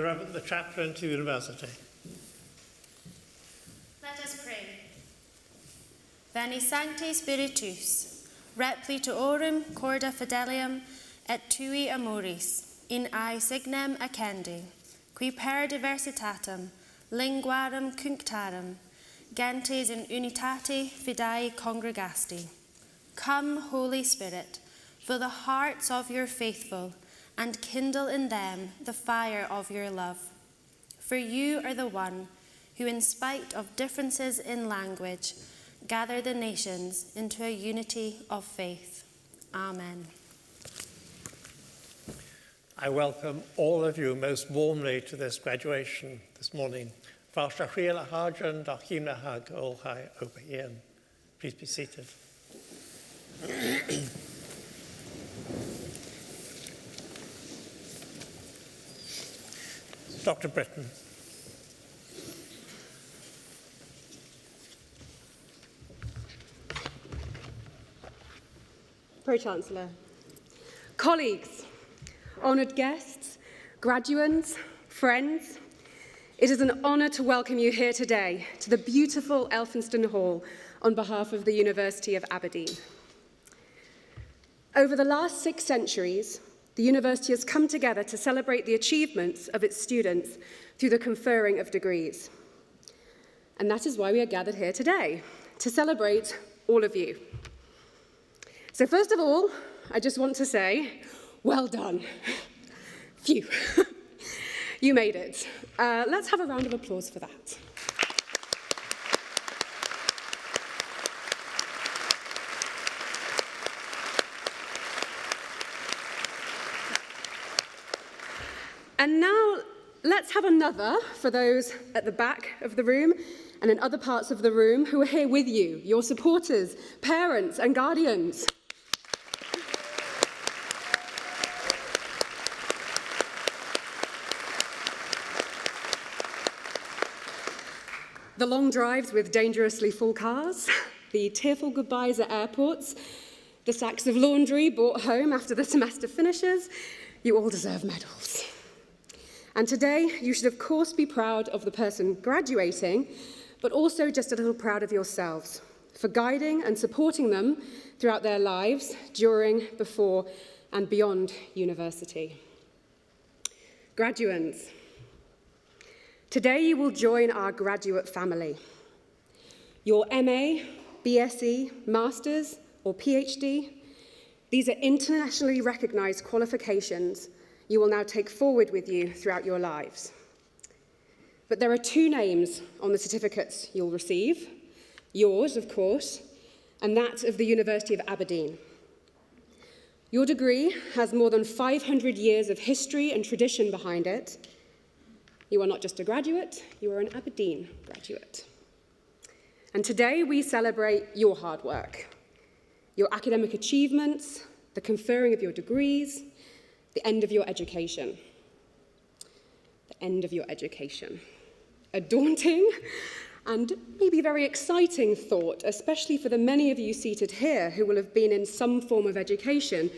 the chaplain to university. Let us pray. Veni Sancte Spiritus, repletorum corda fidelium et tui amoris, in I signem accendi, qui per diversitatem linguarum cunctarum, gentes in unitate fidei congregasti. Come, Holy Spirit, fill the hearts of your faithful, and kindle in them the fire of your love. For you are the one who, in spite of differences in language, gather the nations into a unity of faith. Amen. I welcome all of you most warmly to this graduation this morning. Please be seated. Dr. Britton. Pro-Chancellor, colleagues, honoured guests, graduands, friends, it is an honour to welcome you here today to the beautiful Elphinstone Hall on behalf of the University of Aberdeen. Over the last 6 centuries, the university has come together to celebrate the achievements of its students through the conferring of degrees. And that is why we are gathered here today, to celebrate all of you. So first of all, I just want to say, well done. Phew. You made it. Let's have a round of applause for that. And now let's have another for those at the back of the room and in other parts of the room who are here with you, your supporters, parents and guardians. The long drives with dangerously full cars, the tearful goodbyes at airports, the sacks of laundry brought home after the semester finishes, you all deserve medals. And today, you should of course be proud of the person graduating, but also just a little proud of yourselves for guiding and supporting them throughout their lives, during, before, and beyond university. Graduands, today you will join our graduate family. Your MA, BSc, Masters, or PhD, these are internationally recognised qualifications you will now take forward with you throughout your lives. But there are 2 names on the certificates you'll receive, yours, of course, and that of the University of Aberdeen. Your degree has more than 500 years of history and tradition behind it. You are not just a graduate, you are an Aberdeen graduate. And today we celebrate your hard work, your academic achievements, the conferring of your degrees, the end of your education. The end of your education. A daunting and maybe very exciting thought, especially for the many of you seated here who will have been in some form of education,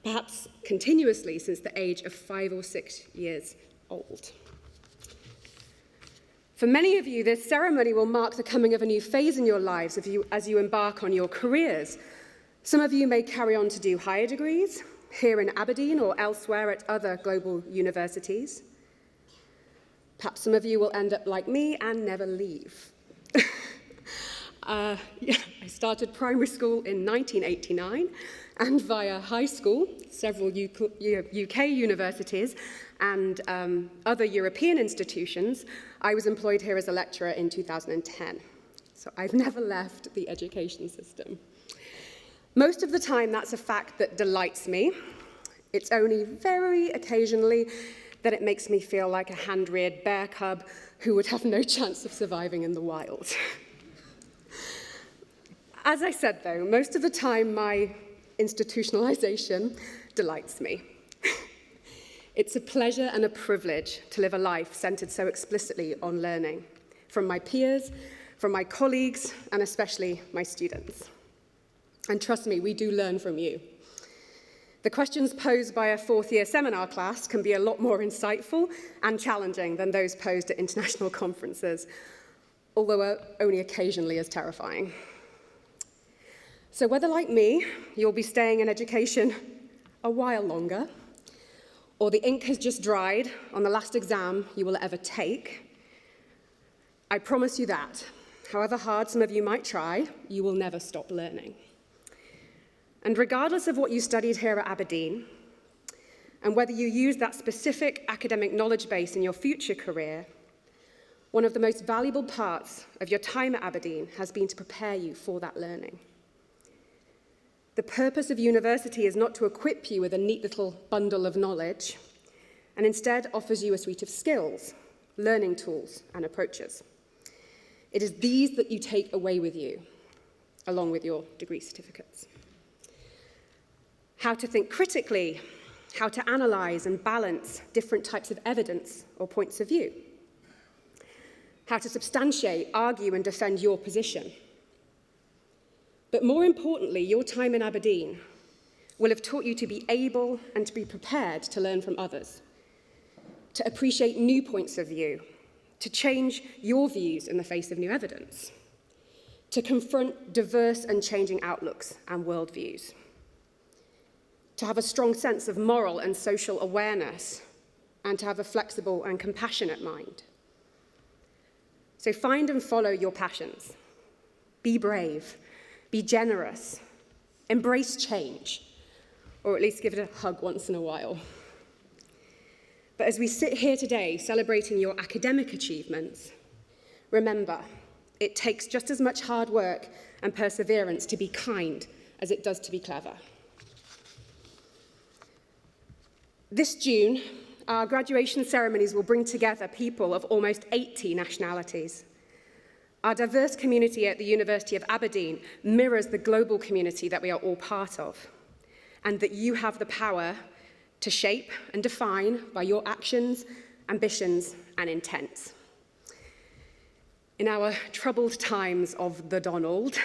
perhaps continuously since the age of 5 or 6 years old. For many of you, this ceremony will mark the coming of a new phase in your lives as you embark on your careers. Some of you may carry on to do higher degrees, here in Aberdeen or elsewhere at other global universities. Perhaps some of you will end up like me and never leave. I started primary school in 1989, and via high school, several UK universities, and other European institutions, I was employed here as a lecturer in 2010. So I've never left the education system. Most of the time, that's a fact that delights me. It's only very occasionally that it makes me feel like a hand-reared bear cub who would have no chance of surviving in the wild. As I said, though, most of the time my institutionalization delights me. It's a pleasure and a privilege to live a life centered so explicitly on learning, from my peers, from my colleagues, and especially my students. And trust me, we do learn from you. The questions posed by a fourth-year seminar class can be a lot more insightful and challenging than those posed at international conferences, although only occasionally as terrifying. So whether, like me, you'll be staying in education a while longer, or the ink has just dried on the last exam you will ever take, I promise you that, however hard some of you might try, you will never stop learning. And regardless of what you studied here at Aberdeen, and whether you use that specific academic knowledge base in your future career, one of the most valuable parts of your time at Aberdeen has been to prepare you for that learning. The purpose of university is not to equip you with a neat little bundle of knowledge, and instead offers you a suite of skills, learning tools, and approaches. It is these that you take away with you, along with your degree certificates. How to think critically, how to analyze and balance different types of evidence or points of view, how to substantiate, argue, and defend your position. But more importantly, your time in Aberdeen will have taught you to be able and to be prepared to learn from others, to appreciate new points of view, to change your views in the face of new evidence, to confront diverse and changing outlooks and worldviews, to have a strong sense of moral and social awareness, and to have a flexible and compassionate mind. So find and follow your passions. Be brave, be generous, embrace change, or at least give it a hug once in a while. But as we sit here today celebrating your academic achievements, remember, it takes just as much hard work and perseverance to be kind as it does to be clever. This June, our graduation ceremonies will bring together people of almost 80 nationalities. Our diverse community at the University of Aberdeen mirrors the global community that we are all part of, and that you have the power to shape and define by your actions, ambitions, and intents. In our troubled times of the Donald,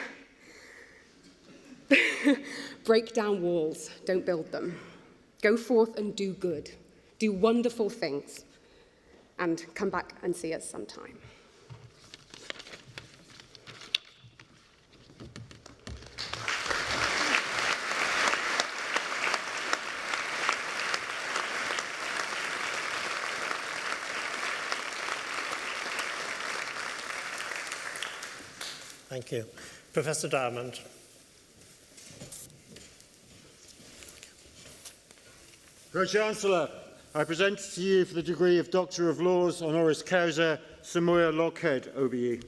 break down walls, don't build them. Go forth and do good. Do wonderful things. And come back and see us sometime. Thank you. Professor Diamond. Pro-Chancellor, I present to you for the degree of Doctor of Laws Honoris Causa Samoya Lockhead, OBE.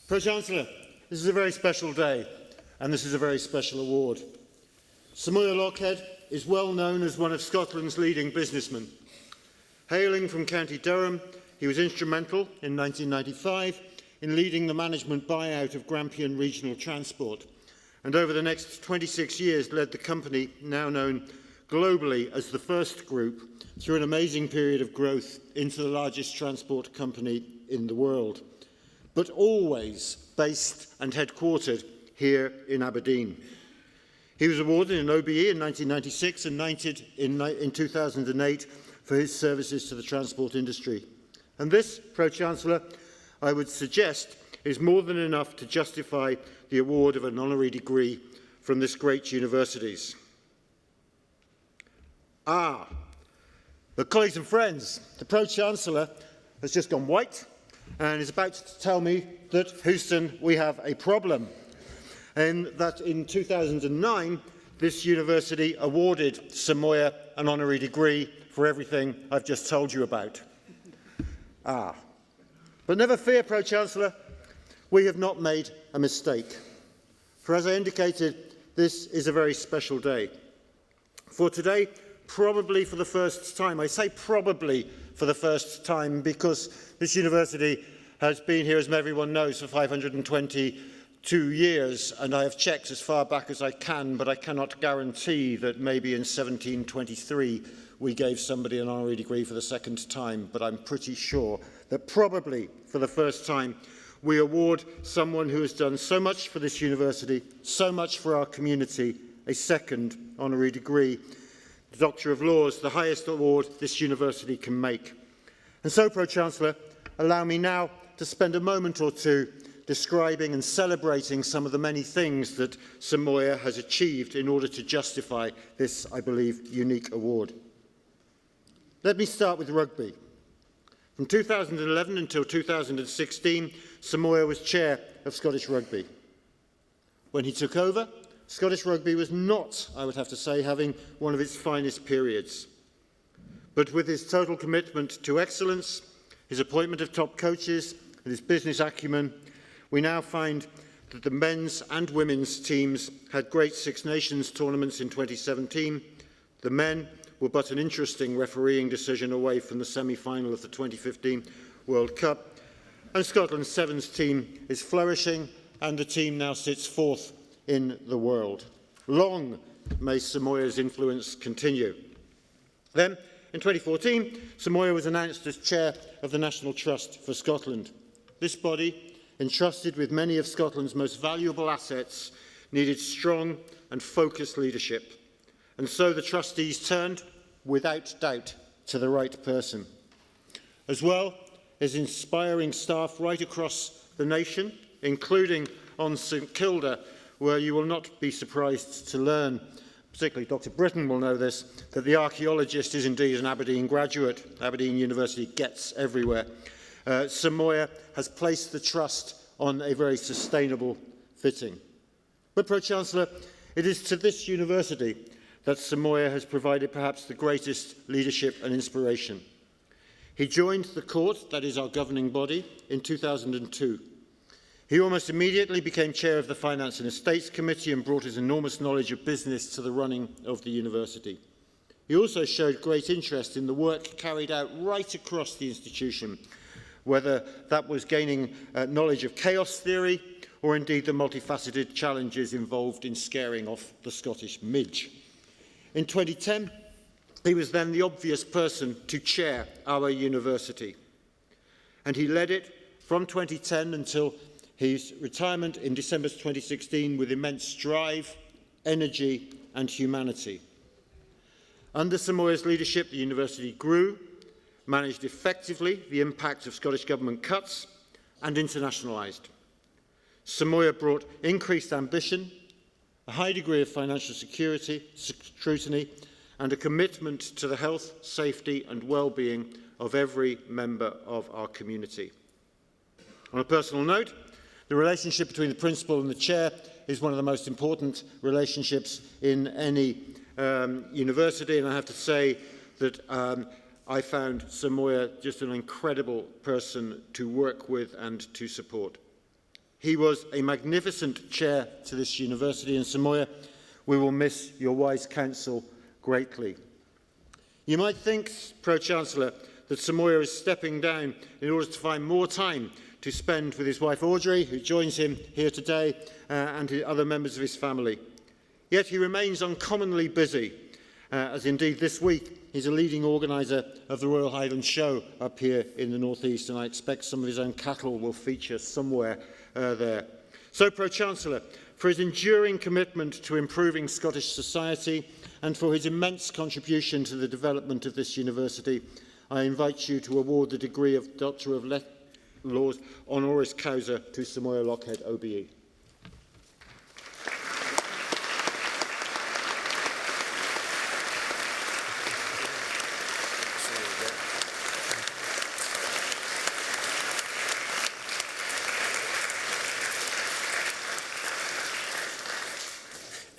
Pro-Chancellor, this is a very special day, and this is a very special award. Samoya Lockhead is well known as one of Scotland's leading businessmen. Hailing from County Durham, he was instrumental in 1995 in leading the management buyout of Grampian Regional Transport, and over the next 26 years led the company, now known globally as the First Group, through an amazing period of growth into the largest transport company in the world, but always based and headquartered here in Aberdeen. He was awarded an OBE in 1996 and knighted in 2008 for his services to the transport industry. And this, Pro-Chancellor, I would suggest, is more than enough to justify the award of an honorary degree from this great universities. But colleagues and friends, the Pro-Chancellor has just gone white and is about to tell me that, Houston, we have a problem. And that in 2009, this university awarded Samoya an honorary degree for everything I've just told you about. But never fear, Pro-Chancellor, we have not made a mistake. For as I indicated, this is a very special day. For today, probably for the first time, I say probably for the first time because this university has been here, as everyone knows, for 522 years, and I have checked as far back as I can, but I cannot guarantee that maybe in 1723 we gave somebody an honorary degree for the second time, but I'm pretty sure that probably for the first time we award someone who has done so much for this university, so much for our community, a second honorary degree. The Doctor of Laws, the highest award this university can make. And so, Pro-Chancellor, allow me now to spend a moment or two describing and celebrating some of the many things that Samoa has achieved in order to justify this, I believe, unique award. Let me start with rugby. From 2011 until 2016, Samoa was chair of Scottish Rugby. When he took over, Scottish Rugby was not, I would have to say, having one of its finest periods. But with his total commitment to excellence, his appointment of top coaches, and his business acumen, we now find that the men's and women's teams had great Six Nations tournaments in 2017. The men were but an interesting refereeing decision away from the semi-final of the 2015 World Cup. And Scotland's Sevens team is flourishing, and the team now sits fourth in the world. Long may Samoa's influence continue. Then, in 2014, Samoa was announced as chair of the National Trust for Scotland. This body, entrusted with many of Scotland's most valuable assets, needed strong and focused leadership. And so the trustees turned, without doubt, to the right person. As well as inspiring staff right across the nation, including on St Kilda, where you will not be surprised to learn, particularly Dr. Britton will know this, that the archaeologist is indeed an Aberdeen graduate. Aberdeen University gets everywhere. Samoa has placed the trust on a very sustainable footing. But, Pro-Chancellor, it is to this university that Samoa has provided perhaps the greatest leadership and inspiration. He joined the court, that is our governing body, in 2002. He almost immediately became chair of the Finance and Estates Committee and brought his enormous knowledge of business to the running of the university. He also showed great interest in the work carried out right across the institution, whether that was gaining knowledge of chaos theory or indeed the multifaceted challenges involved in scaring off the Scottish midge. In 2010, he was then the obvious person to chair our university. And he led it from 2010 until his retirement in December 2016 with immense drive, energy and humanity. Under Samoa's leadership, the university grew, managed effectively the impact of Scottish Government cuts, and internationalised. Samoa brought increased ambition, a high degree of financial security, scrutiny, and a commitment to the health, safety and well-being of every member of our community. On a personal note, the relationship between the principal and the chair is one of the most important relationships in any university, and I have to say that I found Samoa just an incredible person to work with and to support. He was a magnificent chair to this university, and Samoa, we will miss your wise counsel greatly. You might think, Pro-Chancellor, that Samoa is stepping down in order to find more time to spend with his wife Audrey, who joins him here today, and other members of his family. Yet he remains uncommonly busy, as indeed this week he's a leading organiser of the Royal Highland Show up here in the North East, and I expect some of his own cattle will feature somewhere there. So, Pro-Chancellor, for his enduring commitment to improving Scottish society and for his immense contribution to the development of this university, I invite you to award the degree of Doctor of Laws honoris causa to Samoa Lockhead, OBE.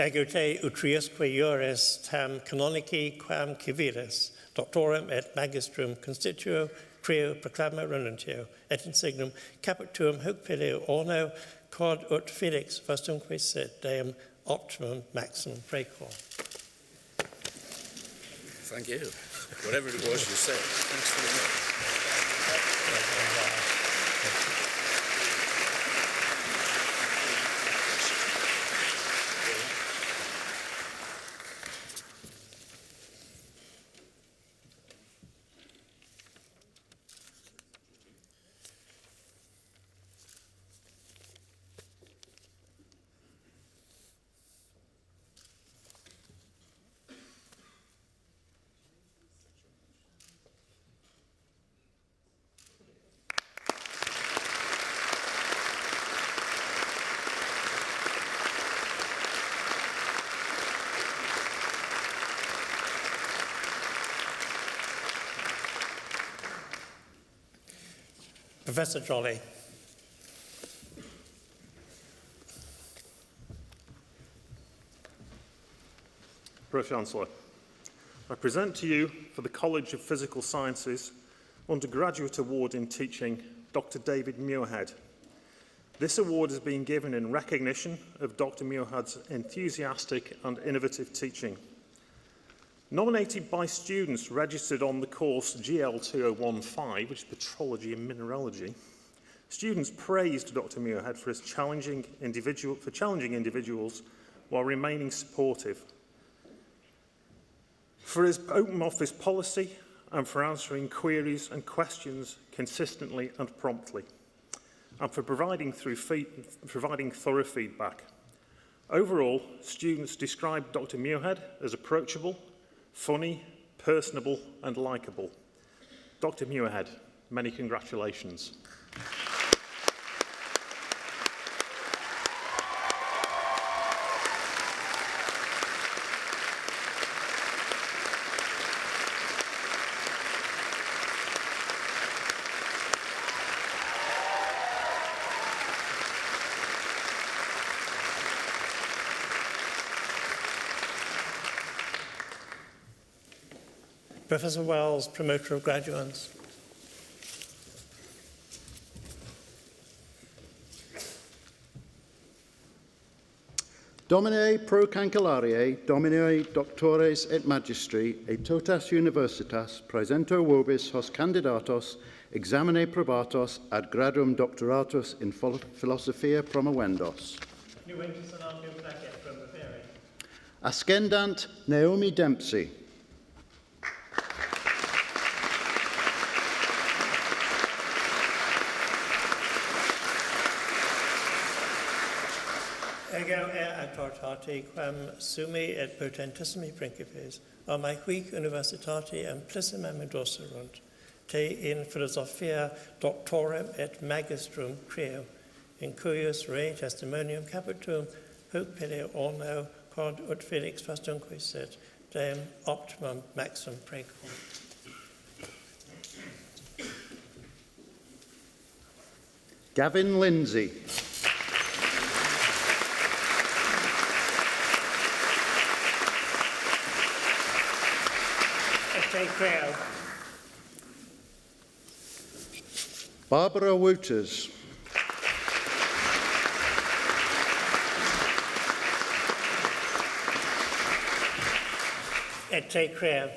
Ego te utriusque iuris tam canonici quam civilis, doctorum et magistrum constituo, creo proclama renuncio, et insignum caput tuum hoc filio orno, quod ut felix vastumque sit deum optimum maximum precor. Thank you. Whatever it was you said. Thanks very much. Professor Jolly. Pro-Chancellor, I present to you for the College of Physical Sciences Undergraduate Award in Teaching, Dr. David Muirhead. This award has been given in recognition of Dr. Muirhead's enthusiastic and innovative teaching. Nominated by students registered on the course GL2015, which is Petrology and Mineralogy, students praised Dr. Muirhead for his challenging individuals while remaining supportive, for his open office policy and for answering queries and questions consistently and promptly, and for providing thorough feedback. Overall, students described Dr. Muirhead as approachable, funny, personable and likeable. Dr. Muirhead, many congratulations. Professor Wells, promoter of graduates. Domine pro cancellariae, Domine doctores et magistri, et totas universitas praesento vobis hos candidatos examine probatos ad gradum doctoratus in philosophia promovendos. Ascendant Naomi Dempsey. Ego auctoritate quam sumi et potentissimi principes, omaique universitate amplissimam doserunt, te in philosophia doctorem et magistrum creo, in cuius re testimonium capitum hoc peleo orno quod ut felix fastunque sit, deum optimum maximum precum. Gavin Lindsay. Creo. Barbara Wooters. Et te creo.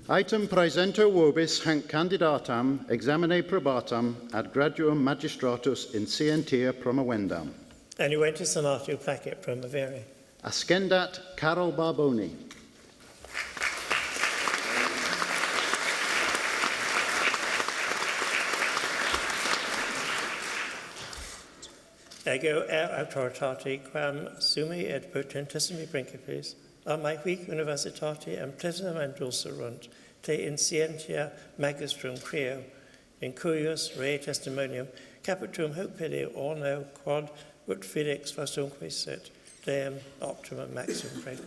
Item praesento vobis hanc candidatam examine probatam ad graduum magistratus in scientia promovendam. Annuentis sonatio placet promovere. Ascendat Carol Barboni. Ego auctoritate quam sumi et potentissimi principes, omaique universitate amplissimam doserunt, te in scientia magistrum creo, in cuius re testimonium capitum hoc peleo orno quod ut felix fastunque sit, deum optimum maximum precum.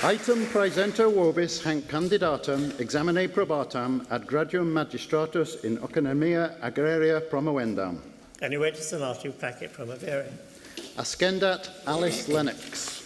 Item praesento vobis hanc candidatum examine probatam ad graduum magistratus in economia agraria promovendam. Annuentis sonatio placet promovere. Ascendat Alice Lennox.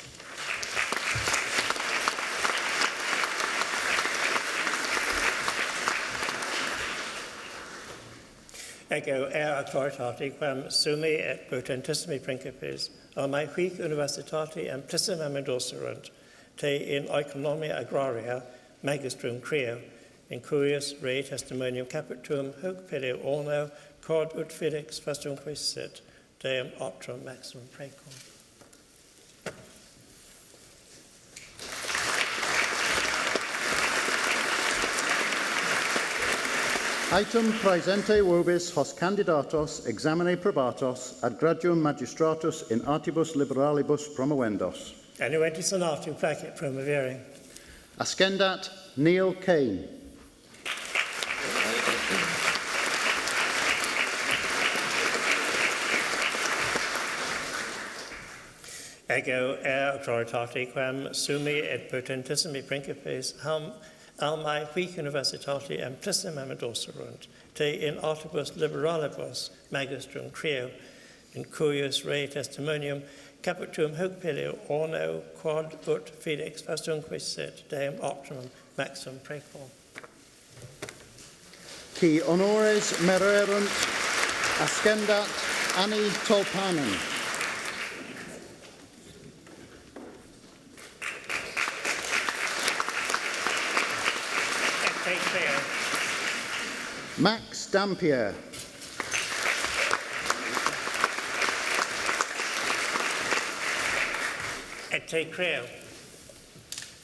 Ego auctoritate quam sumi et potentissimi principes, omaique universitate amplissimam doserunt, te in economia agraria magistrum creo, in cuius re testimonium capitum hoc peleo orno quod ut felix fastunque sit, deum optimum maximum precum. Item praesente vobis hos candidatos examine probatos ad graduum magistratus in artibus liberalibus promovendos. Annuentis sonatio placet promovere. Ascendat Neil Kane. Ego authoritate quam sumi et potentissimi principes almae huic universitate amplissim amendoserunt te in artibus liberalibus magistrum creo in cuius rei testimonium capitum hoc peleo orno quod ut fidex fastumque sit deum optimum maximum precor. Qui honores mererunt ascendat Anni Tolpanen. Max Dampier. Et te creo.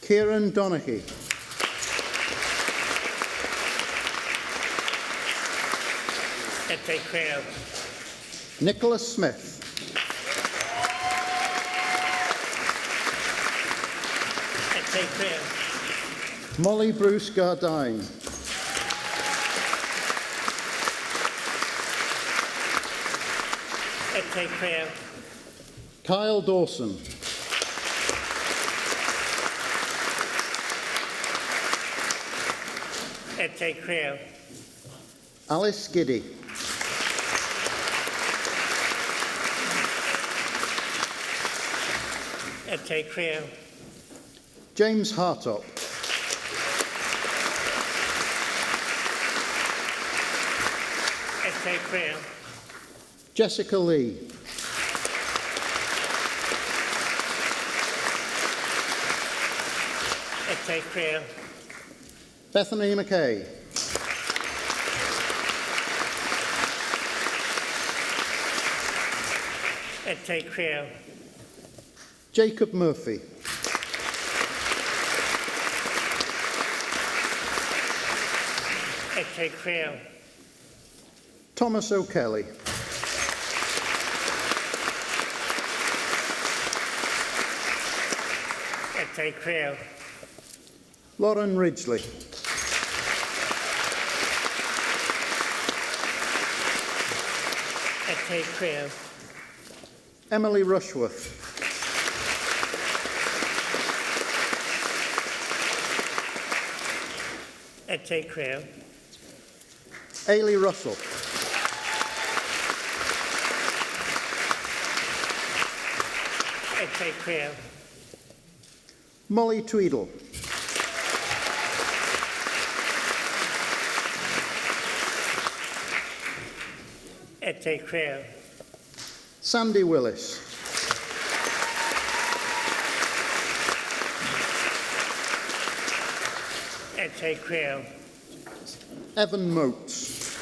Kieran Donaghy. Et te creo. Nicholas Smith. Et te creo. Molly Bruce Gardine. Et te creo. Kyle Dawson. Et te creo. Alice Giddy. Et te creo. James Hartop. Et te creo. Jessica Lee. Et te creo. Bethany McKay. Et te creo. Jacob Murphy. Et te creo. Thomas O'Kelly. Et te creo. Lauren Ridgely. Et te creo. Emily Rushworth. Et te creo. Ailey Russell. Et te creo. Molly Tweedle. Et te creo. Sandy Willis. Et te creo. Evan Motes.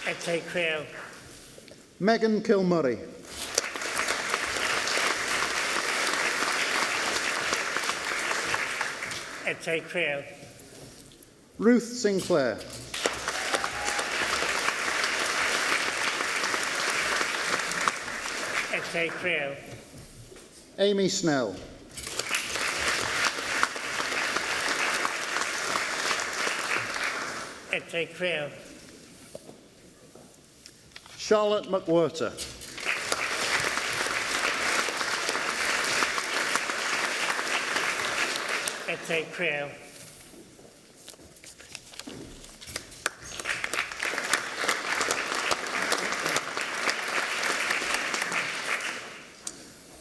Et te creo. Megan Kilmurray. Et te creo. Ruth Sinclair. Et te creo. Amy Snell. Et te creo. Charlotte McWhirter. Et te creo.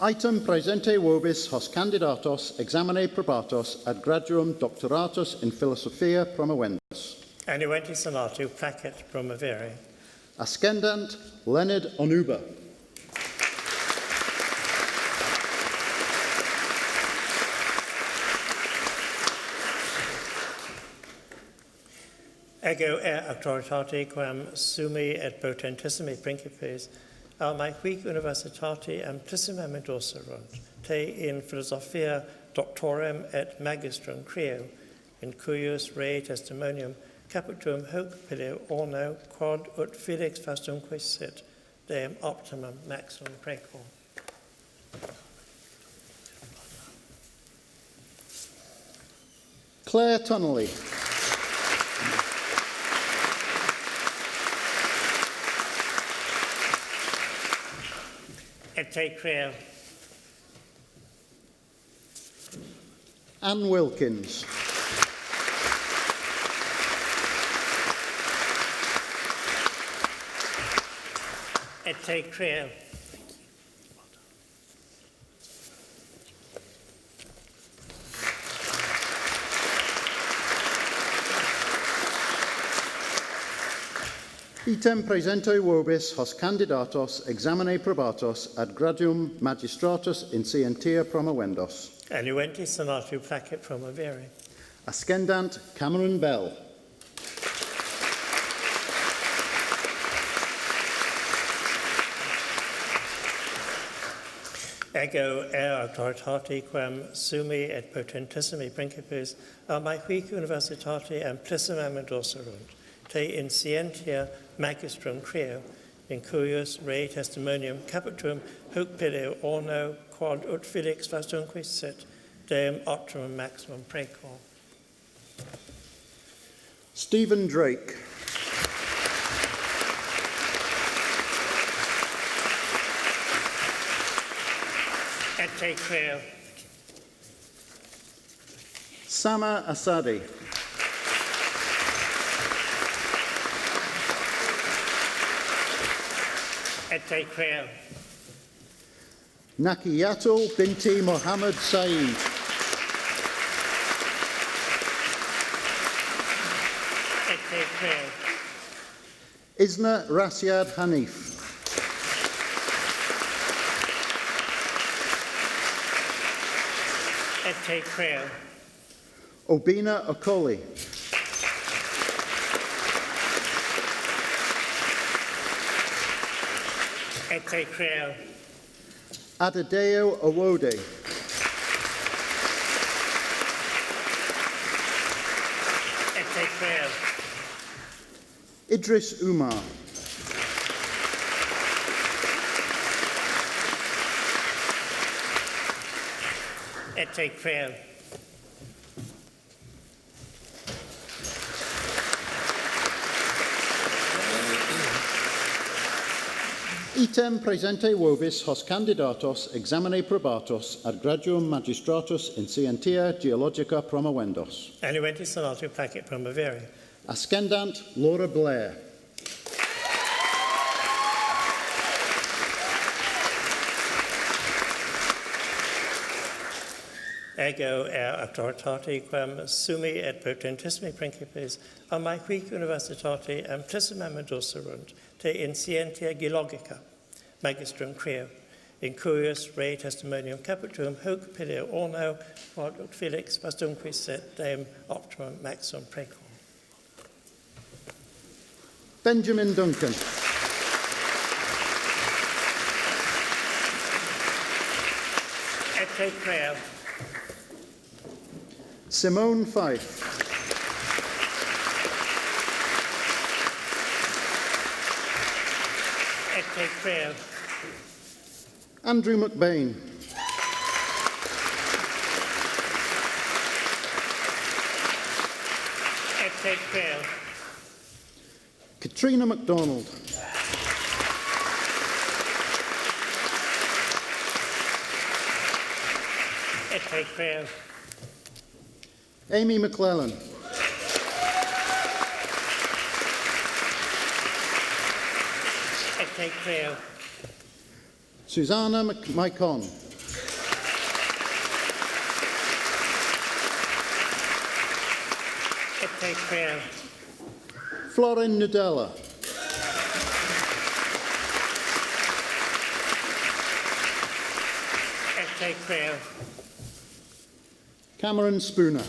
Item praesente vobis hos candidatos examine probatos ad graduum doctoratus in philosophia promovendus. Annuenti sonatu placet promovere. Ascendant Leonard Onuba. Ego auctoritate quam sumi et potentissimi principes almae huic universitate amplissimam endosserunt te in philosophia doctorem et magistrum creo in cuius rei testimonium capitum hoc pileo orno quod ut fidex fastumque sit deum optimum maximum precor. Claire Tunnelly. Ete Creel. Anne Wilkins. Ete Creel. Item praesente vobis hos candidatos examine probatos ad gradium magistratus in scientia promovendos. Annuenti sonatu placet promovere. Ascendant Cameron Bell. Ego auctoritate quam sumi et potentissimi principes almaequic universitate amplissimam endorserunt, te in scientia magistrum creo, in cuius rei testimonium capitum hoc pileo orno quod ut felix vastunque sit, deum optimum maximum precor. Stephen Drake. Ete creo. Sama Asadi. Ete creo. Nakiyatul binti Mohammed Saeed. Ete creo. Isna Rasiad Hanif. Ete creo. Obina Okoli. Ete creo. Adedeo Owode. Ete creo. Idris Umar. Ete creo. Item praesente vobis hos candidatos examine probatos ad gradium magistratus in scientia geologica promovendos. Annuenti sonatu placet promovere. Ascendant Laura Blair. Ego auctoritate quam sumi et potentissimi principes almaequic universitate amplissimam endorserunt, te in scientia geologica magistrum creo, in cuius rei testimonium capitum hoc pileo orno quod ut felix vastunque sit, deum optimum maximum precor. Benjamin Duncan. Ete creo. Simone Fife. Ete creo. Andrew McBain. Ete creo. Katrina MacDonald. Ete creo. Amy McClellan. Ete creo. Susanna McMicon. Ete creo. Florin Nadella. Ete creo. Cameron Spooner.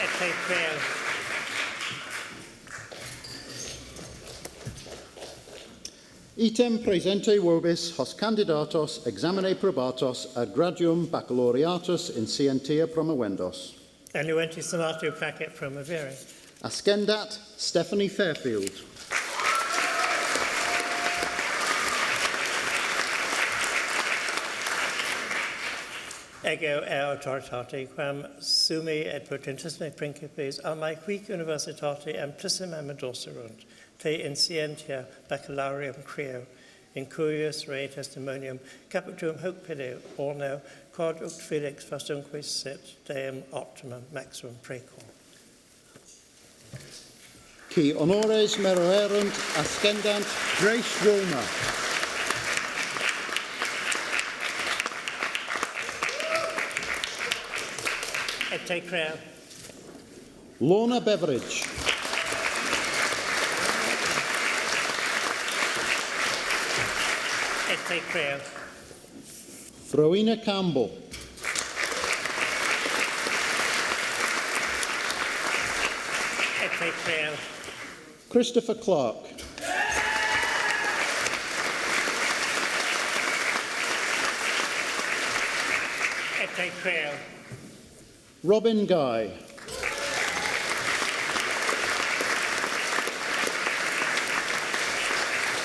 Ete creo. Item praesente vobis hos candidatos examine probatos ad gradium baccalaureatus in scientia promovendos. Annuenti sonatu placet promovere. Ascendat Stephanie Fairfield. Ego autoritate quam sumi et potentissime principes almae universitate amplissima doserunt, te in scientia baccalaureum creo, in curious rei testimonium capitum hoc pide orno, quod uct felix fastunquis sit deum optimum maximum precor. Qui honores meroerunt ascendant Grace Roma. Et te crea. Lorna Beveridge. Et te crea. Rowena Campbell. Et te crea. Christopher Clark. Et te crea. Robin Guy.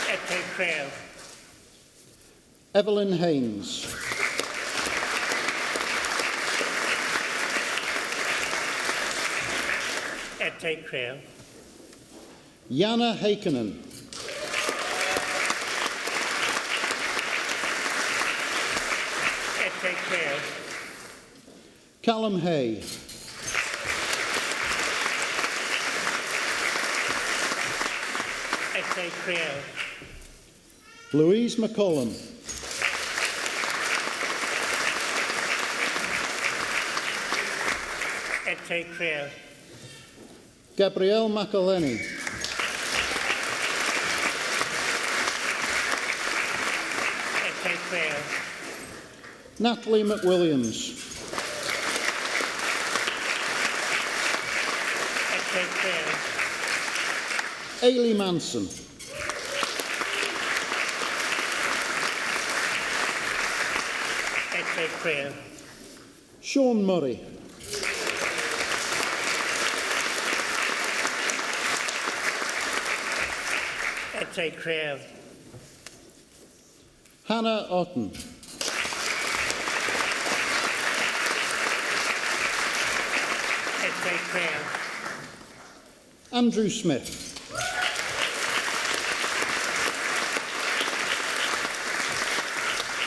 Et te crea. Evelyn Haynes. Et te crea. Jana Heikkinen. Et te crea. Callum Hay. Et te crea. Louise McCollum. Et te crea. Gabrielle McElhenney. Et te crea. Natalie McWilliams. Et te crea. Ailey Manson. Et te crea. Sean Murray. Et te crea. Hannah Otten. Et te crea. Andrew Smith.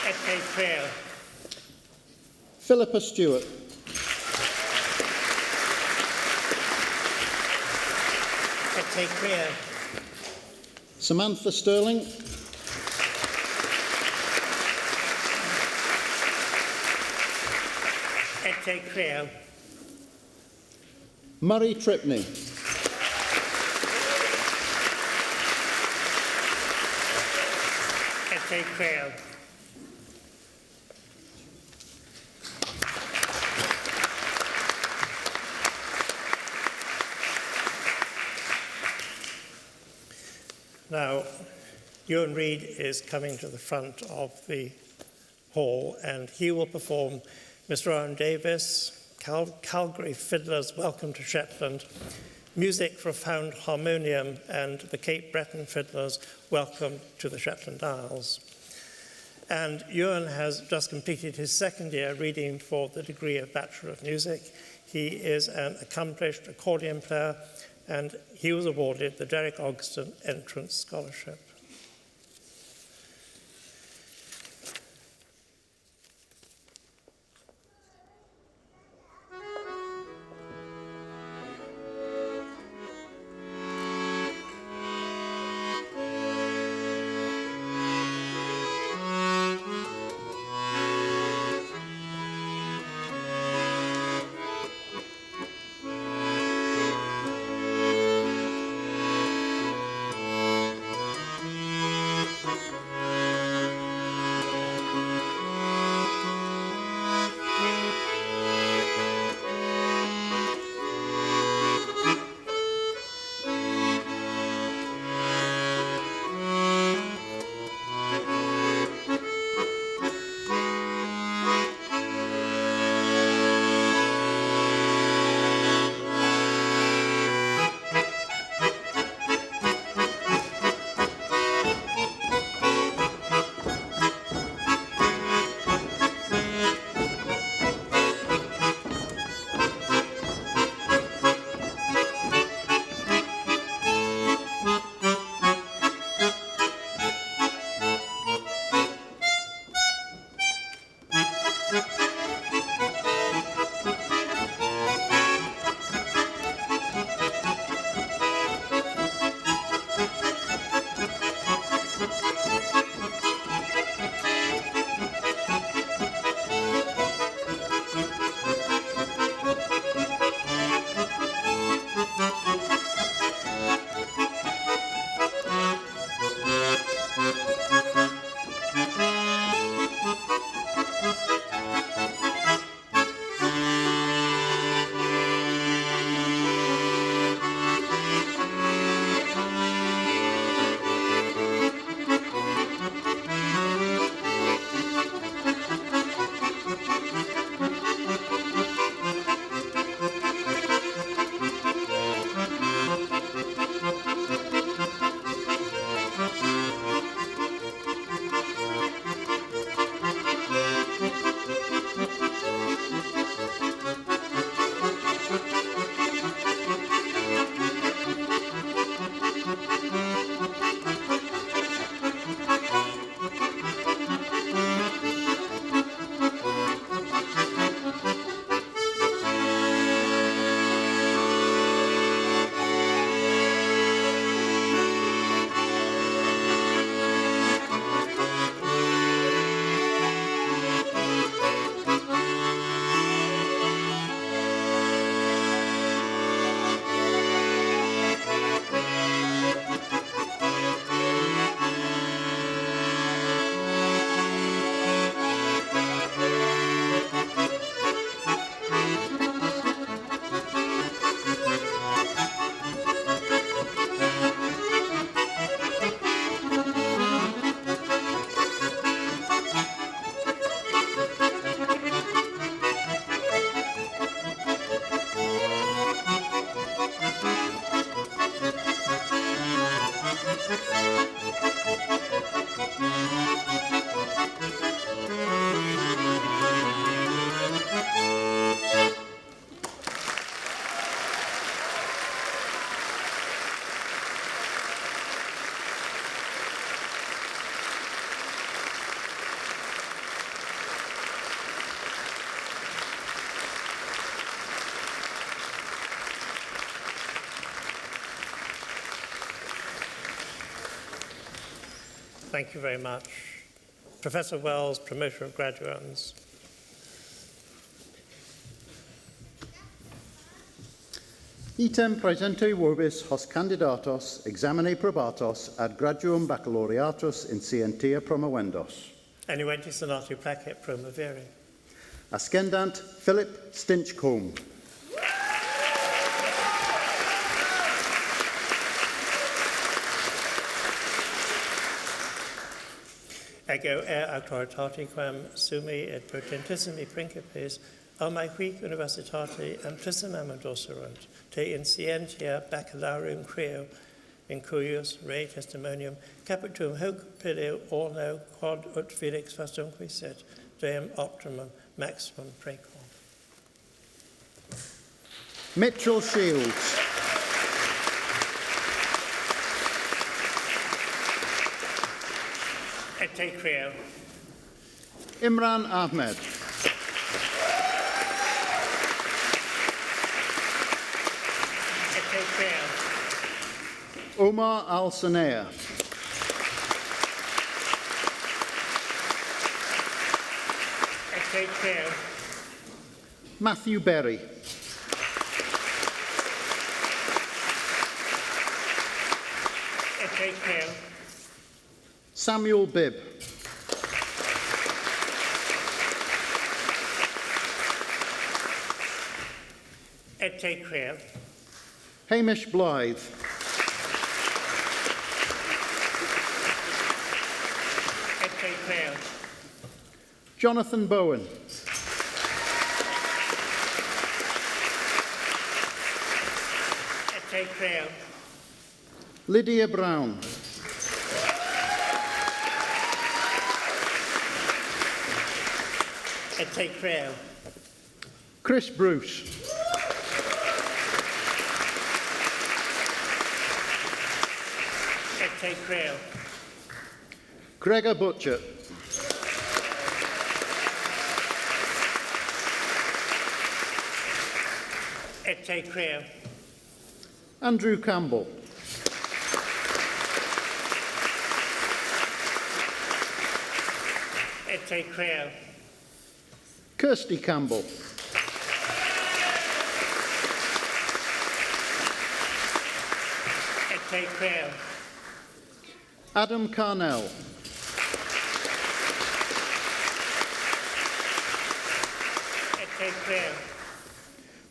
Et te crea. Philippa Stewart. Et te crea. Samantha Sterling. Et te crea. Murray Tripney. Et te crea. Now, Ewan Reid is coming to the front of the hall and he will perform Mr. Owen Davis, Calgary Fiddlers' Welcome to Shetland, Music for a Found Harmonium, and the Cape Breton Fiddlers' Welcome to the Shetland Isles. And Ewan has just completed his second year reading for the degree of Bachelor of Music. He is an accomplished accordion player and he was awarded the Derek Ogston Entrance Scholarship. Thank you very much. Professor Wells, promoter of graduates. Item praesentui vobis hos candidatos examine probatos ad graduum baccalaureatus in scientia promovendos. Enuenti sonati placet promovere. Ascendant Philip Stinchcombe. Ego auctoritate quam summi et potentissimi principes almae quic universitate amplissima docerunt te in scientia baccalaureum creo in cuius re testimonium capitum hoc pideo orno quod ut felix fastum quiset deum optimum maximum precor. Mitchell Shields. Et te creo. Imran Ahmed. Et te creo. Omar Al-Sanea. Et te creo. Matthew Berry. Et te creo. Samuel Bibb. Et te creo. Hamish Blythe. Et te creo. Jonathan Bowen. Et te creo. Lydia Brown. Et te creo. Chris Bruce. Et te creo. Gregor Butcher. Et te creo. Andrew Campbell. Et te creo. Kirsty Campbell. Et te creo. Adam Carnell. Et te creo.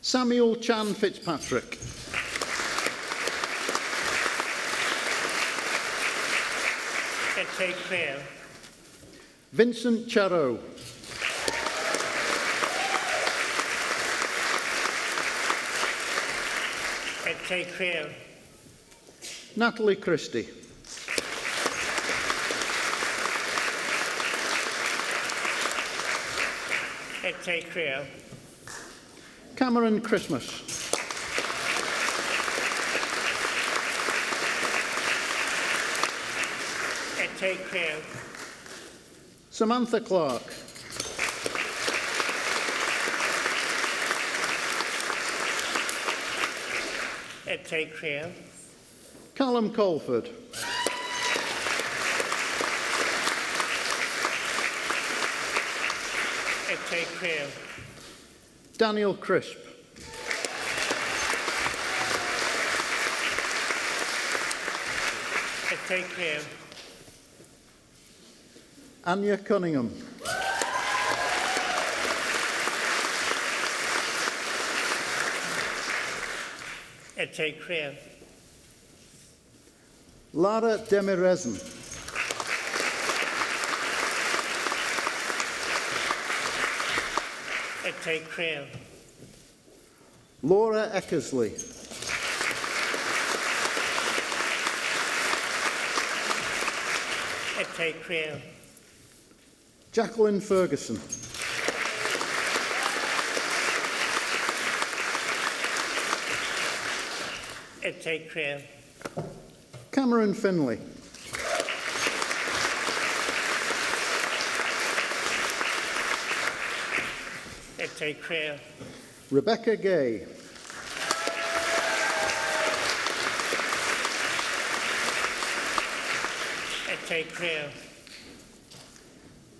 Samuel Chan Fitzpatrick. Et te creo. Vincent Charot. Et te creo. Natalie Christie. Et te creo. Cameron Christmas. Et te creo. Samantha Clark. Et te creo. Callum Colford. Et te creo. Daniel Crisp. Et te creo. Anya Cunningham. Et te creo. Lara Demirezan. Et te creo. Laura Eckersley. Et te creo. Jacqueline Ferguson. Et te creo. Cameron Finlay. Et te creo. Rebecca Gay. Et take prayer.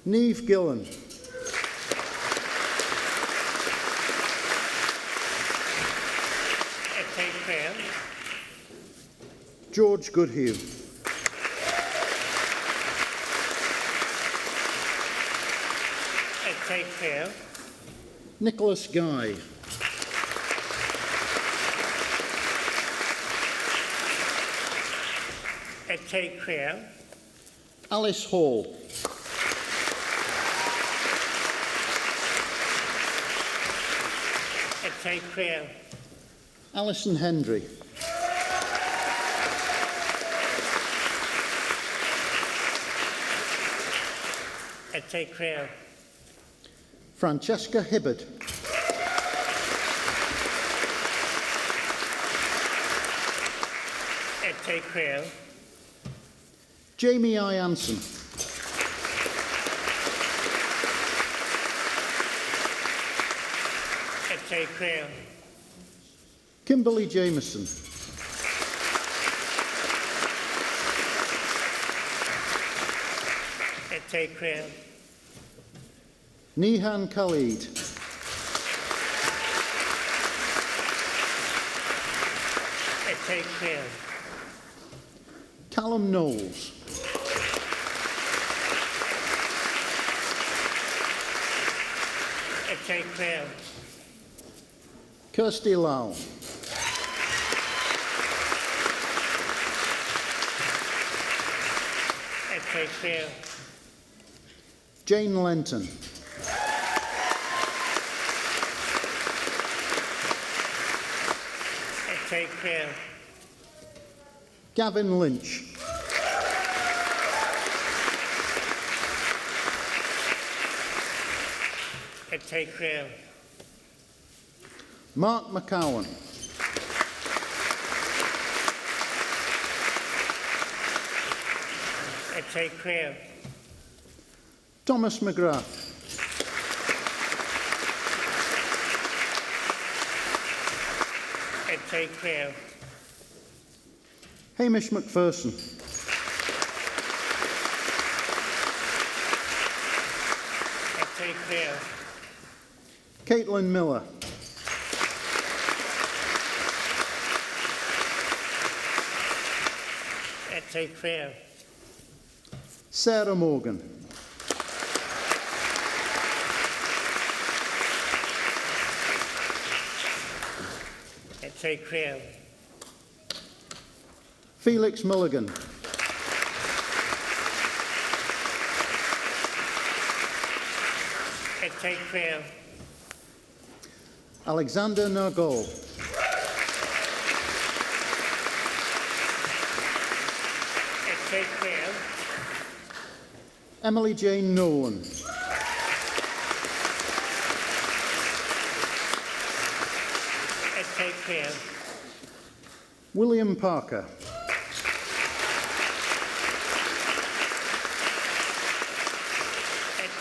Niamh Gillen. Take prayer. George Goodhue. Take prayer. Nicholas Guy. Take prayer. Alice Hall. Take prayer. Alison Hendry. Take prayer. Francesca Hibbard. Take prayer. Jamie I. Anson. Take prayer. Kimberly Jameson. Take prayer. Nihan Khalid. Take prayer. Callum Knowles. Take prayer. Kirsty Lau. Take prayer. Jane Lenton. Take prayer. Gavin Lynch. Take prayer. Mark McCowan. Take prayer. Thomas McGrath. Take prayer. Hamish McPherson. Take prayer. Caitlin Miller. Take prayer. Sarah Morgan. Take prayer. Felix Mulligan. Take prayer. Alexander Nargol. Take prayer. Emily Jane Nolan. Take prayer. William Parker.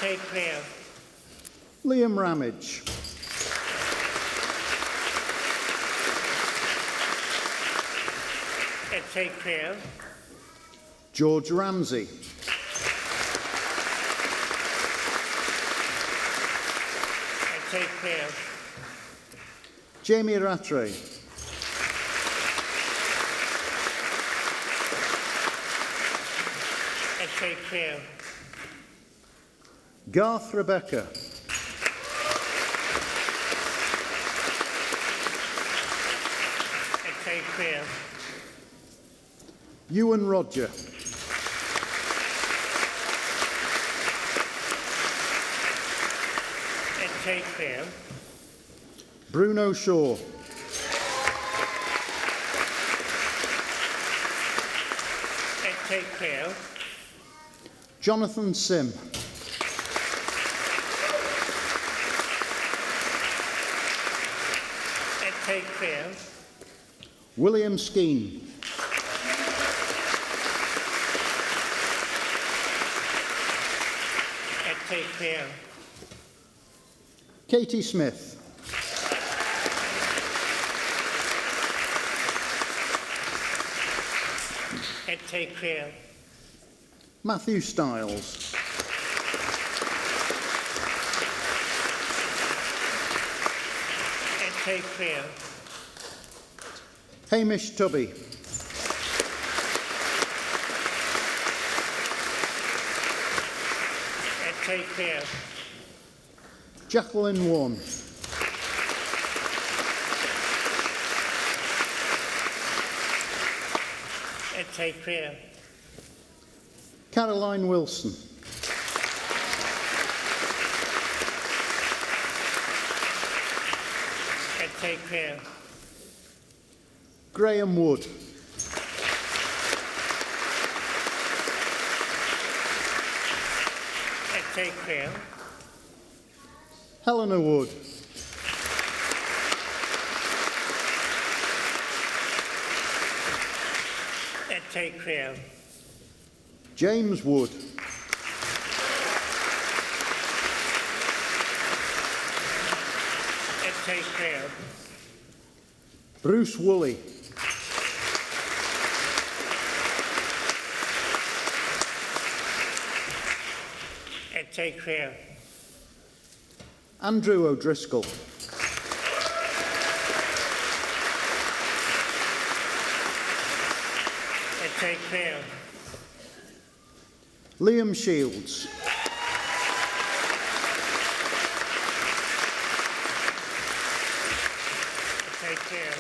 Take prayer. Liam Ramage. Take prayer. George Ramsey. Take prayer. Jamie Rattray. Take prayer. Garth Rebecca. Take prayer. Ewan Roger. Take prayer. Bruno Shaw. Take prayer. Jonathan Sim. Take prayer. William Skeen. Take prayer. Katie Smith. Take prayer. Matthew Stiles. Ed Clear. Hamish Tubby. Ed Clear. Jacqueline Warren. Ed Clear. Caroline Wilson. Ed Clear. Graham Wood. Ed Clear. Helena Wood. Ed Clear. James Wood. Ed Clear. Bruce Woolley. Ed Clear. Andrew O'Driscoll. Ed Clear. Liam Shields. Ed Clear.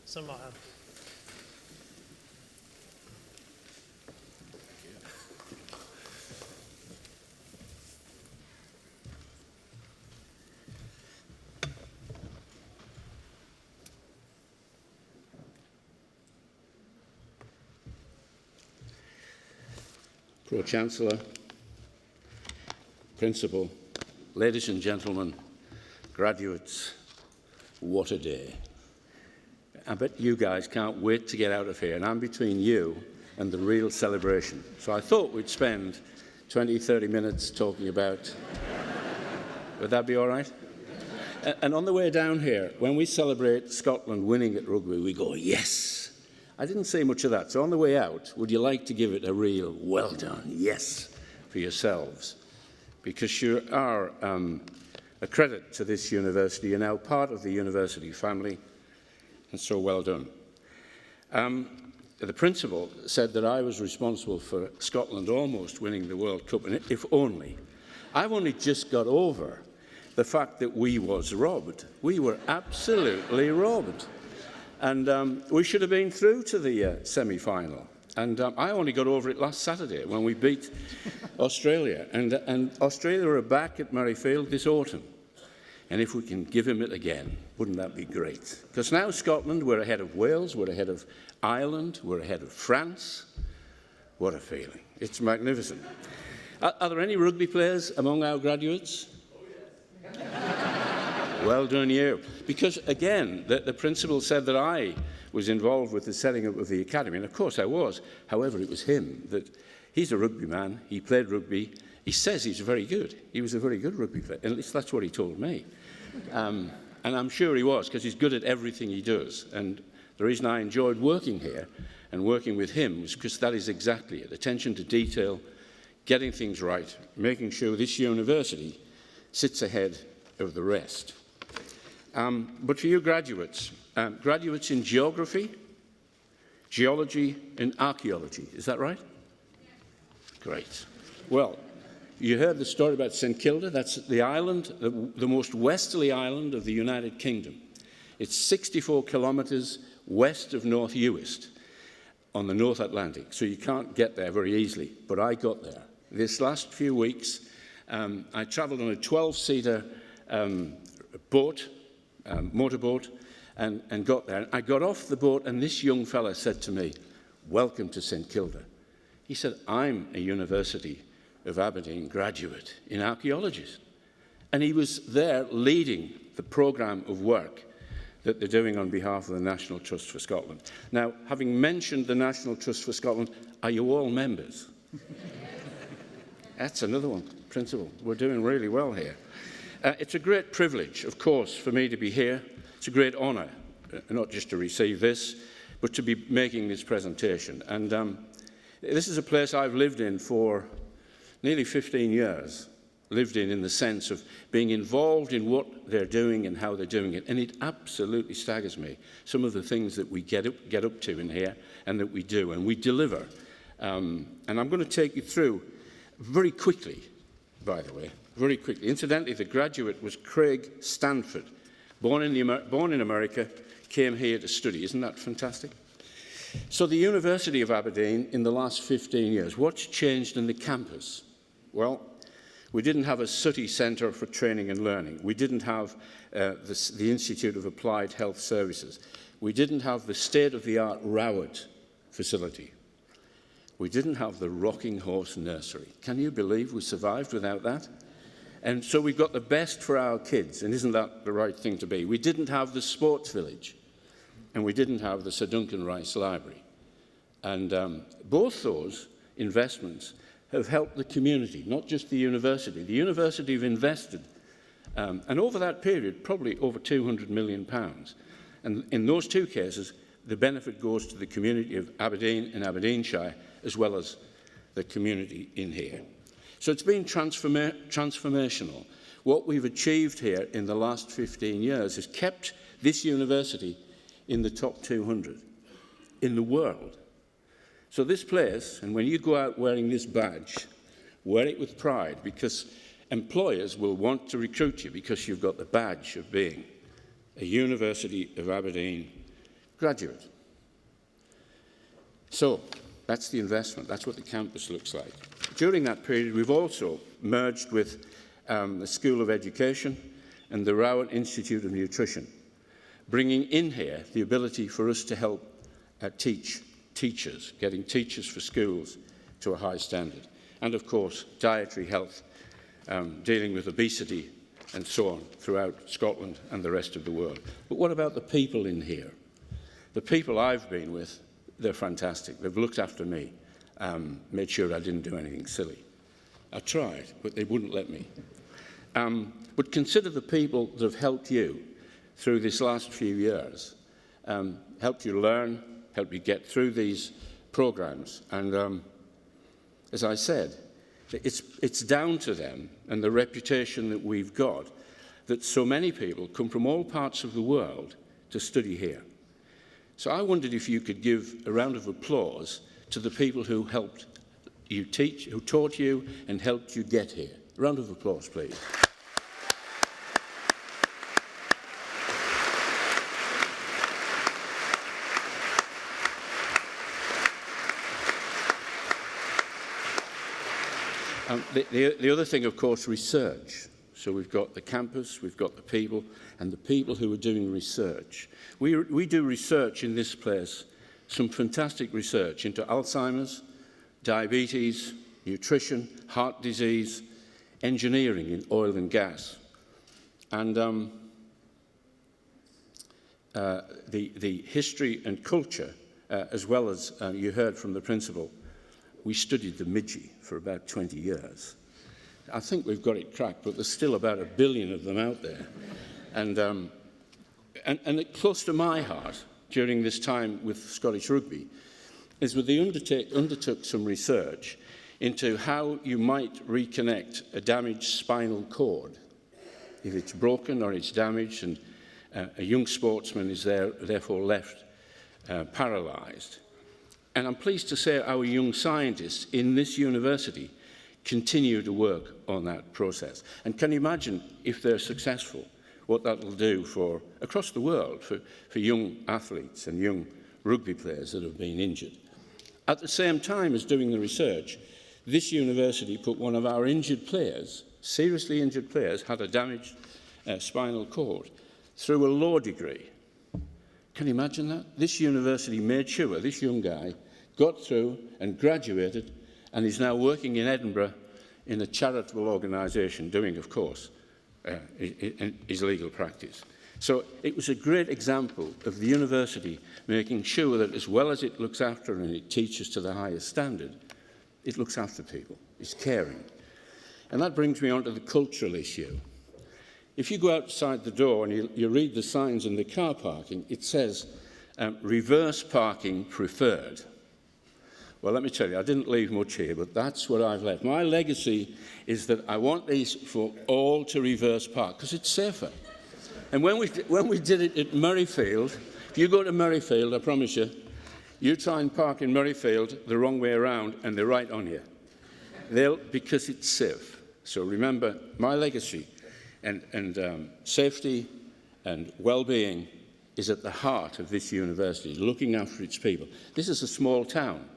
Somehow. Pro-Chancellor, Principal, ladies and gentlemen, graduates, what a day. I bet you guys can't wait to get out of here, and I'm between you and the real celebration. So I thought we'd spend 20, 30 minutes talking about... Would that be all right? And on the way down here, when we celebrate Scotland winning at rugby, we go, yes! I didn't say much of that. So on the way out, would you like to give it a real well done, yes, for yourselves? Because you are a credit to this university. You're now part of the university family. And so well done. The principal said that I was responsible for Scotland almost winning the World Cup, and if only. I've only just got over the fact that we was robbed. We were absolutely robbed. And we should have been through to the semi-final. And I only got over it last Saturday when we beat Australia. And Australia are back at Murrayfield this autumn. And if we can give him it again, wouldn't that be great? Because now Scotland, we're ahead of Wales, we're ahead of Ireland, we're ahead of France. What a feeling. It's magnificent. Are there any rugby players among our graduates? Well done you. Because, again, the principal said that I was involved with the setting up of the academy, and of course I was. However, it was him that... He's a rugby man, he played rugby. He says he's very good. He was a very good rugby player. At least that's what he told me. And I'm sure he was, because he's good at everything he does. And the reason I enjoyed working here and working with him was because that is exactly it. Attention to detail, getting things right, making sure this university sits ahead of the rest. But for you graduates, graduates in geography, geology and archaeology, is that right? Great. Well, you heard the story about St Kilda. That's the island, the most westerly island of the United Kingdom. It's 64 kilometres west of North Uist on the North Atlantic, so you can't get there very easily, but I got there. This last few weeks, I travelled on a 12-seater boat, motorboat, and got there. I got off the boat, and this young fella said to me, "Welcome to St Kilda." He said, "I'm a University of Aberdeen graduate in archaeology." And he was there leading the programme of work that they're doing on behalf of the National Trust for Scotland. Now, having mentioned the National Trust for Scotland, are you all members? That's another one, Principal. We're doing really well here. It's a great privilege, of course, for me to be here. It's a great honour, not just to receive this, but to be making this presentation. And this is a place I've lived in for nearly 15 years. Lived in the sense of being involved in what they're doing and how they're doing it. And it absolutely staggers me, some of the things that we get up to in here and that we do and we deliver. And I'm going to take you through very quickly, by the way, very quickly. Incidentally, the graduate was Craig Stanford, born in America, came here to study. Isn't that fantastic? So the University of Aberdeen in the last 15 years, what's changed in the campus? Well, we didn't have a city centre for training and learning. We didn't have the Institute of Applied Health Services. We didn't have the state-of-the-art Rowett facility. We didn't have the Rocking Horse Nursery. Can you believe we survived without that? And so we've got the best for our kids, and isn't that the right thing to be? We didn't have the sports village, and we didn't have the Sir Duncan Rice Library. And both those investments have helped the community, not just the university. The university have invested, and over that period, probably over £200 million. And in those two cases, the benefit goes to the community of Aberdeen and Aberdeenshire, as well as the community in here. So it's been transformational. What we've achieved here in the last 15 years has kept this university in the top 200 in the world. So this place, and when you go out wearing this badge, wear it with pride, because employers will want to recruit you because you've got the badge of being a University of Aberdeen graduate. So that's the investment. That's what the campus looks like. During that period, we've also merged with the School of Education and the Rowett Institute of Nutrition, bringing in here the ability for us to help teach teachers, getting teachers for schools to a high standard. And of course, dietary health, dealing with obesity and so on throughout Scotland and the rest of the world. But what about the people in here? The people I've been with, they're fantastic. They've looked after me, made sure I didn't do anything silly. I tried, but they wouldn't let me. But consider the people that have helped you through this last few years, helped you learn, helped you get through these programs. And as I said, it's down to them and the reputation that we've got that so many people come from all parts of the world to study here. So I wondered if you could give a round of applause to the people who helped you teach, who taught you and helped you get here. A round of applause, please. The other thing, of course, research. So we've got the campus, we've got the people, and the people who are doing research. We do research in this place, some fantastic research into Alzheimer's, diabetes, nutrition, heart disease, engineering in oil and gas. And the history and culture, as well as you heard from the principal, we studied the Midgie for about 20 years. I think we've got it cracked, but there's still about 1 billion of them out there. And close to my heart during this time with Scottish Rugby is that they undertook some research into how you might reconnect a damaged spinal cord if it's broken or it's damaged, and a young sportsman is therefore left paralysed. And I'm pleased to say our young scientists in this university continue to work on that process. And can you imagine, if they're successful, what that will do for across the world for young athletes and young rugby players that have been injured. At the same time as doing the research, this university put one of our injured players, seriously injured players, had a damaged spinal cord, through a law degree. Can you imagine that? This university made sure this young guy got through and graduated, and is now working in Edinburgh in a charitable organisation, doing, of course, his legal practice. So it was a great example of the university making sure that as well as it looks after and it teaches to the highest standard, it looks after people, it's caring. And that brings me on to the cultural issue. If you go outside the door and you read the signs in the car parking, it says, reverse parking preferred. Well, let me tell you, I didn't leave much here, but that's what I've left. My legacy is that I want these folk all to reverse park, because it's safer. And when we did it at Murrayfield, if you go to Murrayfield, I promise you, you try and park in Murrayfield the wrong way around, and they're right on you. Because it's safe. So remember, my legacy and safety and well-being is at the heart of this university, looking after its people. This is a small town,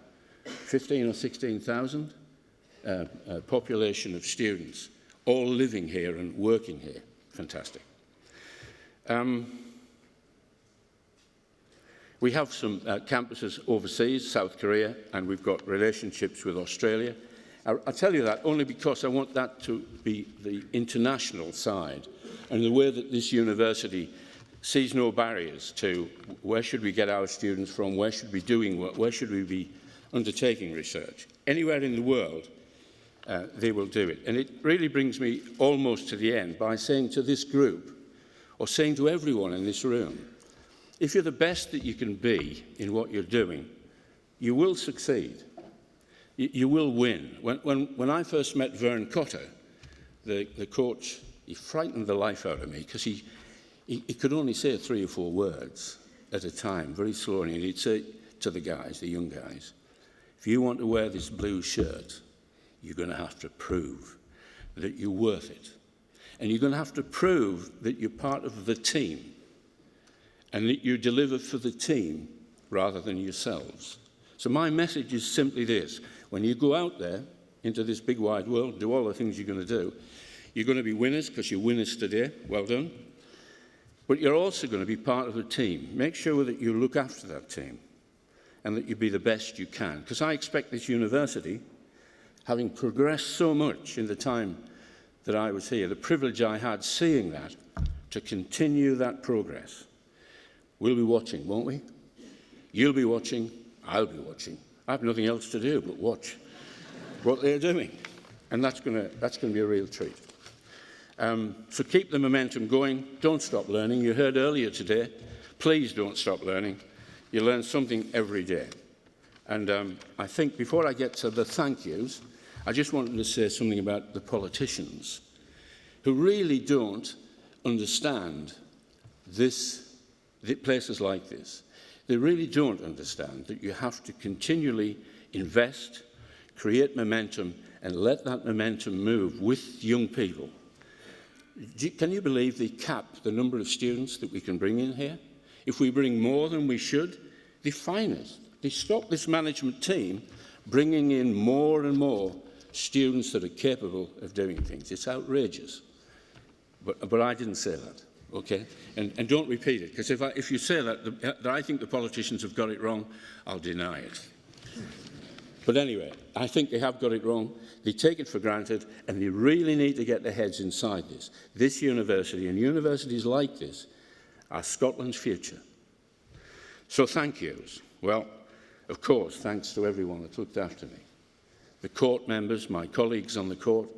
15 or 16,000 population of students, all living here and working here. Fantastic. We have some campuses overseas, South Korea, and we've got relationships with Australia. I tell you that only because I want that to be the international side and the way that this university sees no barriers to where should we get our students from, where should we be doing work, where should we be undertaking research. Anywhere in the world, they will do it. And it really brings me almost to the end by saying to this group, or saying to everyone in this room, if you're the best that you can be in what you're doing, you will succeed. You will win. When I first met Vern Cotter, the coach, he frightened the life out of me because he could only say 3 or 4 words at a time, very slowly, and he'd say to the guys, the young guys, if you want to wear this blue shirt, you're going to have to prove that you're worth it. And you're going to have to prove that you're part of the team and that you deliver for the team rather than yourselves. So my message is simply this. When you go out there into this big wide world, do all the things you're going to do, you're going to be winners because you're winners today. Well done. But you're also going to be part of a team. Make sure that you look after that team and that you be the best you can. Because I expect this university, having progressed so much in the time that I was here, the privilege I had seeing that, to continue that progress. We'll be watching, won't we? You'll be watching, I'll be watching. I have nothing else to do but watch what they're doing. And that's going to be a real treat. So keep the momentum going. Don't stop learning. You heard earlier today, please don't stop learning. You learn something every day. And I think before I get to the thank yous, I just wanted to say something about the politicians who really don't understand places like this. They really don't understand that you have to continually invest, create momentum, and let that momentum move with young people. Can you believe they cap the number of students that we can bring in here? If we bring more than we should, they fine us. They stop this management team bringing in more and more students that are capable of doing things. It's outrageous. But I didn't say that, okay? And don't repeat it, because if you say that I think the politicians have got it wrong, I'll deny it. But anyway, I think they have got it wrong. They take it for granted, and they really need to get their heads inside this. This university and universities like this are Scotland's future. So thank yous. Well, of course, thanks to everyone that looked after me. The court members, my colleagues on the court,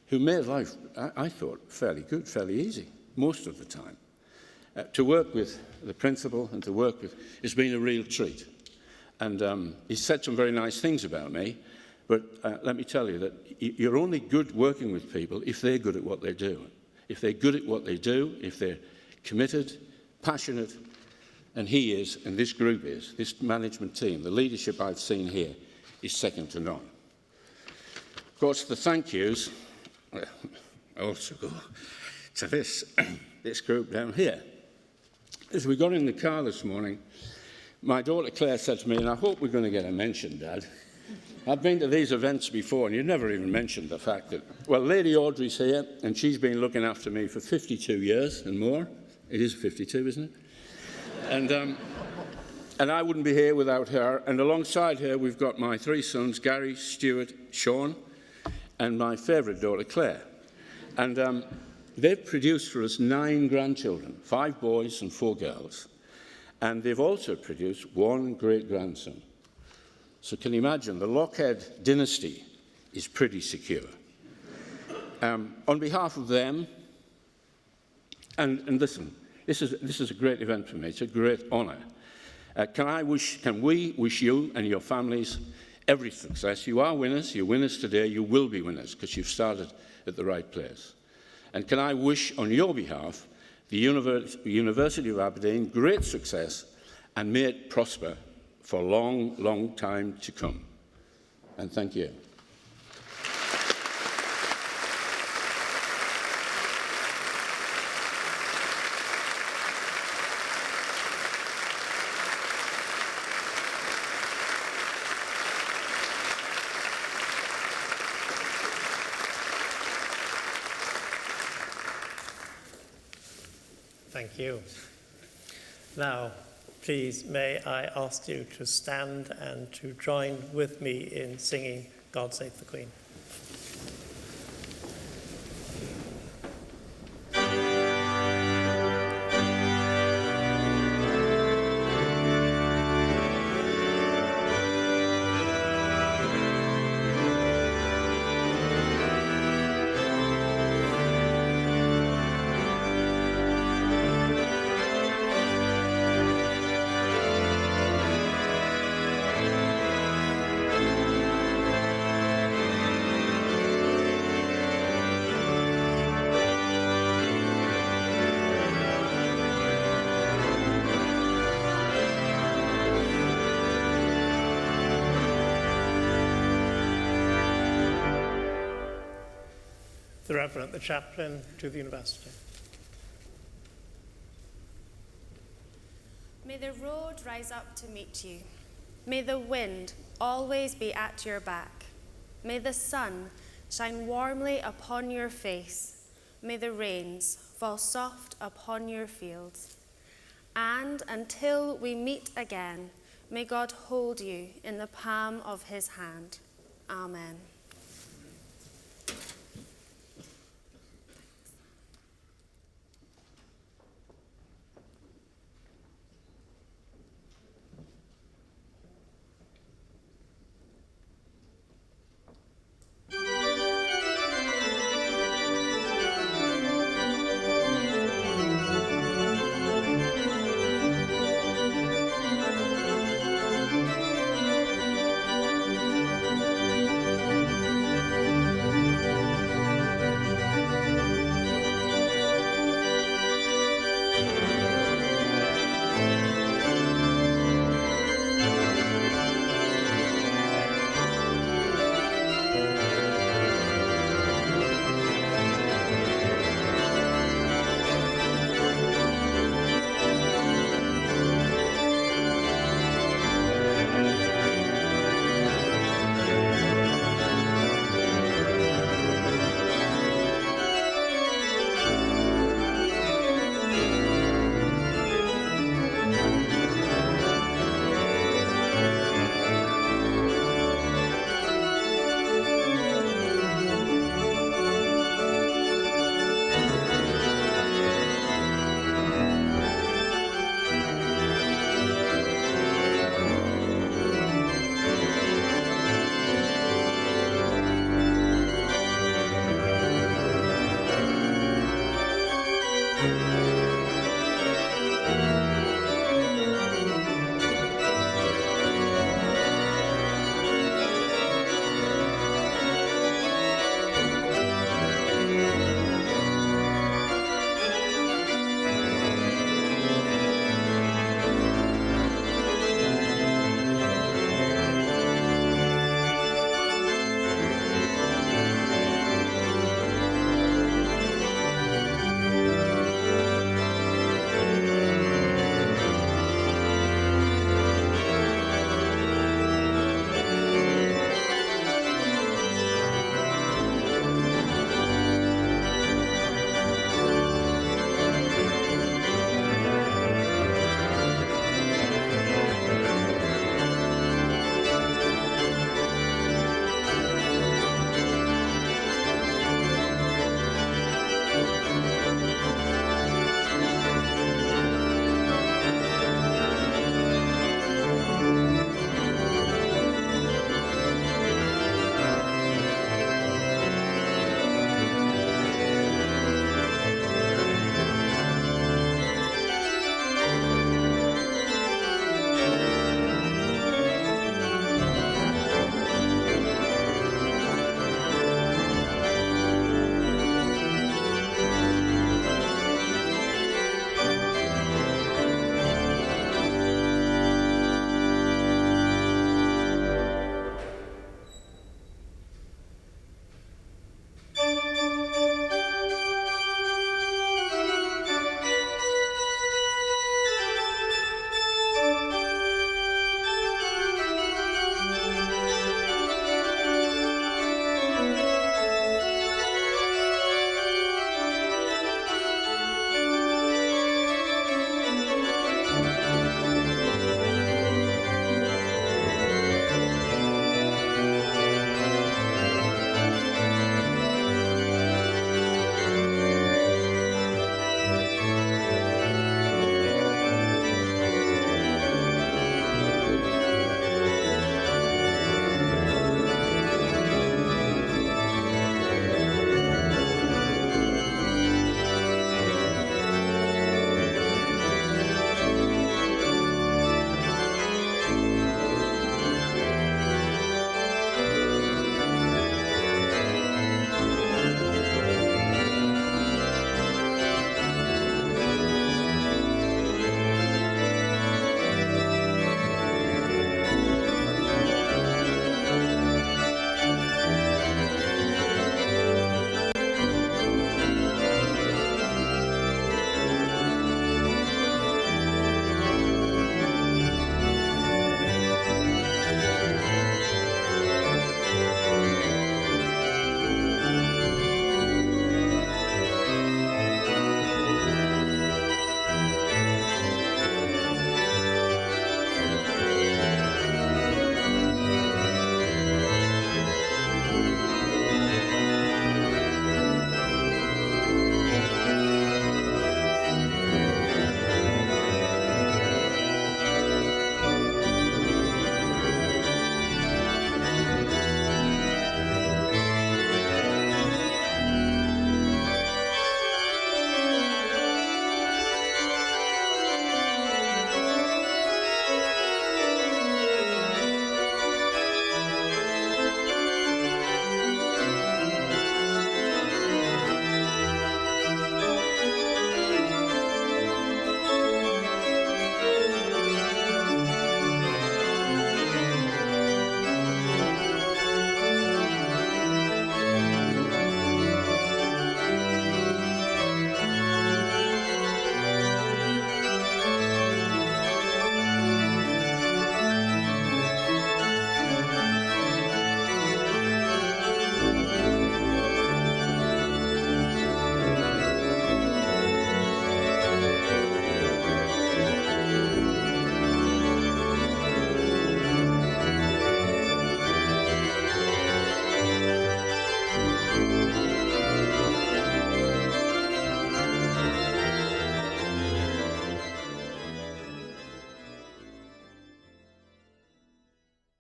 who made life, I thought, fairly good, fairly easy, most of the time. To work with the principal and to work with, it's been a real treat. And he said some very nice things about me, but let me tell you that you're only good working with people if they're good at what they do. If they're good at what they do, if they're committed, passionate, and he is, and this group is, this management team, the leadership I've seen here is second to none. Of course, the thank yous also go to this group down here. As we got in the car this morning, my daughter Claire said to me, and I hope we're going to get a mention, Dad. I've been to these events before, and you've never even mentioned the fact that, well, Lady Audrey's here, and she's been looking after me for 52 years and more. It is 52, isn't it? And I wouldn't be here without her. And alongside her, we've got my 3 sons, Gary, Stuart, Sean, and my favourite daughter, Claire. And they've produced for us 9 grandchildren, 5 boys and 4 girls. And they've also produced 1 great-grandson. So can you imagine, the Lockhead dynasty is pretty secure. On behalf of them, and listen, this is a great event for me. It's a great honour. Can we wish you and your families every success? You are winners. You're winners today. You will be winners because you've started at the right place. And can I wish on your behalf the University of Aberdeen great success and may it prosper for a long, long time to come. And thank you. Thank you. Now, please, may I ask you to stand and to join with me in singing God Save the Queen. The Reverend, the Chaplain to the University. May the road rise up to meet you. May the wind always be at your back. May the sun shine warmly upon your face. May the rains fall soft upon your fields. And until we meet again, may God hold you in the palm of his hand. Amen.